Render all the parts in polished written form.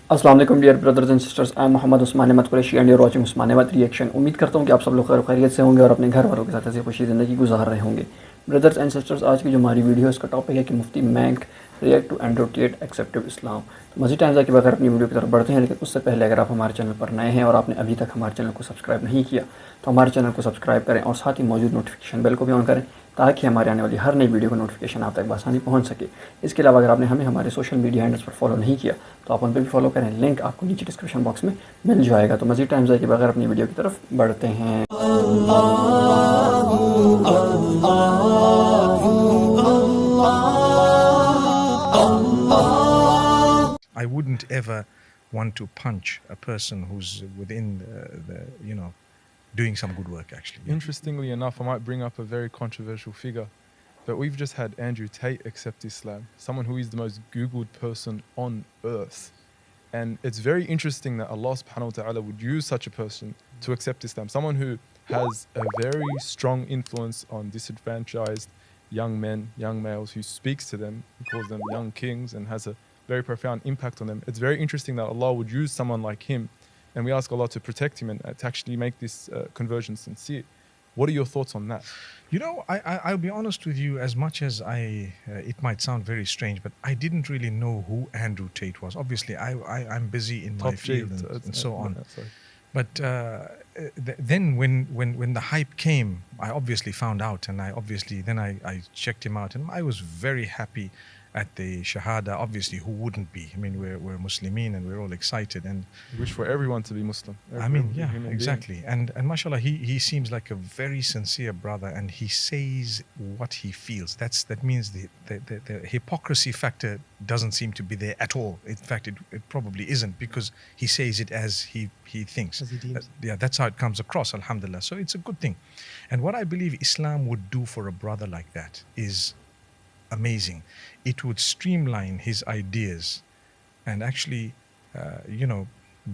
अस्सलाम वालेकुम dear brothers and sisters, I am Mohammad Usman Ahmed Qureshi and you are watching Usman Ahmed reaction. उम्मीद करता हूँ कि आप सब लोग खैर खैरियत से होंगे और अपने घर वालों के साथ ऐसी खुशी ज़िंदगी गुजार रहे होंगे। ब्रदर्स एंड सिस्टर्स, आज की जो हमारी वीडियो है उसका टॉपिक है कि Mufti Menk react to Andrew Tate accepting Islam. तो मज़ीद टाइम के बगैर अपनी वीडियो की तरफ बढ़ते हैं, लेकिन उससे पहले अगर आप हमारे चैनल पर नए हैं और आपने अभी तक हमारे चैनल को सब्सक्राइब नहीं किया तो हमारे चैनल को सब्सक्राइब करें और साथ ही मौजूद नोटिफिकेशन बेल को भी ऑन करें ताकि हमारे आने वाली हर नई वीडियो का नोटिफिकेशन आप तक बआसानी पहुंच सके। इसके अलावा अगर आपने हमें हमारे सोशल मीडिया हैंडल्स पर फॉलो नहीं किया तो आप उन पर भी फॉलो करें, लिंक आपको नीचे डिस्क्रिप्शन बॉक्स में मिल जाएगा। तो मज़ीद टाइम के बगैर अपनी वीडियो की तरफ बढ़ते हैं। I wouldn't ever want to punch a person who's within doing some good work, actually. Interestingly enough, I might bring up a very controversial figure, but we've just had Andrew Tate accept Islam, someone who is the most Googled person on earth. And it's very interesting that Allah subhanahu wa ta'ala would use such a person to accept Islam, someone who has a very strong influence on disadvantaged young men, young males, who speaks to them, he calls them young kings, and has a very profound impact on them. It's very interesting that Allah would use someone like him, and we ask Allah to protect him and to actually make this conversion sincere. What are your thoughts on that? You know, I'll be honest with you, as much as it might sound very strange, but I didn't really know who Andrew Tate was. Obviously, I'm busy in my field and so on. But then when the hype came, I obviously found out, and I checked him out, and I was very happy at the Shahada. Obviously, who wouldn't be? I mean, we're Muslimin and we're all excited, and We wish for everyone to be Muslim. I mean, yeah, exactly. And mashallah, he seems like a very sincere brother, and he says what he feels. That means the hypocrisy factor doesn't seem to be there at all. In fact, it probably isn't, because he says it as he thinks. As he deems. Yeah, that's how it comes across, alhamdulillah. So it's a good thing. And what I believe Islam would do for a brother like that is amazing. It would streamline his ideas, and actually,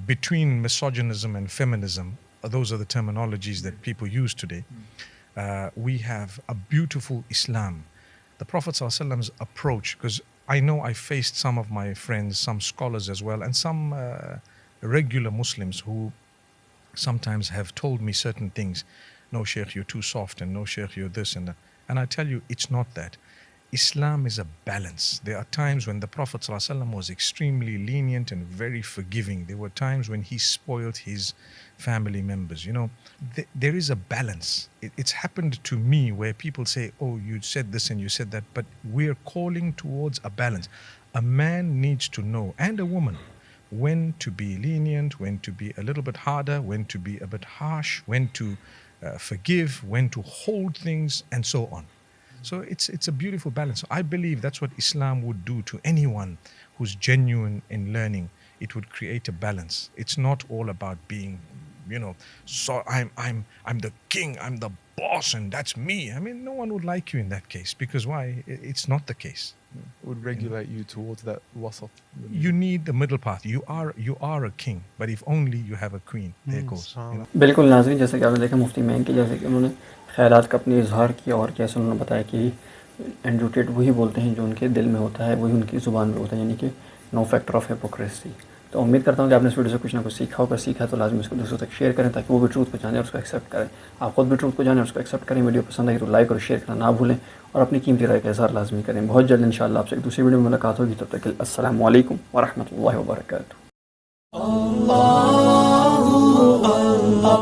between misogynism and feminism, those are the terminologies that people use today. We have a beautiful Islam. The Prophet ﷺ's approach, because I know I faced some of my friends, some scholars as well, and some regular Muslims who sometimes have told me certain things. No, Sheikh, you're too soft, and no, Sheikh, you're this and that. And I tell you, it's not that. Islam is a balance. There are times when the Prophet ﷺ was extremely lenient and very forgiving. There were times when he spoiled his family members. You know, there is a balance. It's happened to me where people say, oh, you said this and you said that, but we're calling towards a balance. A man needs to know, and a woman, when to be lenient, when to be a little bit harder, when to be a bit harsh, when to forgive, when to hold things, and so on. So it's a beautiful balance. I believe that's what Islam would do to anyone who's genuine in learning. It would create a balance. It's not all about being, so I'm the king, I'm the boss, and that's me. I mean, no one would like you in that case, because why? It's not the case. It would regulate you towards that wasat. You need the middle path. You are a king, but if only you have a queen. There goes. बिल्कुल नाज़रीन, जैसे कि आपने देखा मुफ्ती मैंक की, जैसे कि उन्होंने ख़यालात का अपनी इजहार किया और जैसे उन्होंने बताया कि एंड्रू टेट वही बोलते हैं जो उनके दिल में होता है, वही उनकी ज़ुबान में होता है, यानी कि नो फैक्टर ऑफ हिपोक्रेसी। तो उम्मीद करता हूँ कि आपने इस वीडियो से कुछ ना कुछ सीखा होगा। सीखा तो लाजमी इसको दूसरों तक शेयर करें ताकि वो भी ट्रूथ को जाने और उसको एक्सेप्ट करें। आप खुद भी ट्रूथ को जाने और उसको एक्सेप्ट करें। वीडियो पसंद आई तो लाइक और शेयर करना ना भूलें और अपनी कीमती राय का इज़हार लाजमी करें। बहुत जल्द इंशाअल्लाह आपसे एक दूसरी वीडियो में मुलाकात होगी। तब तक अस्सलामु अलैकुम व रहमतुल्लाहि व बरकातुहू।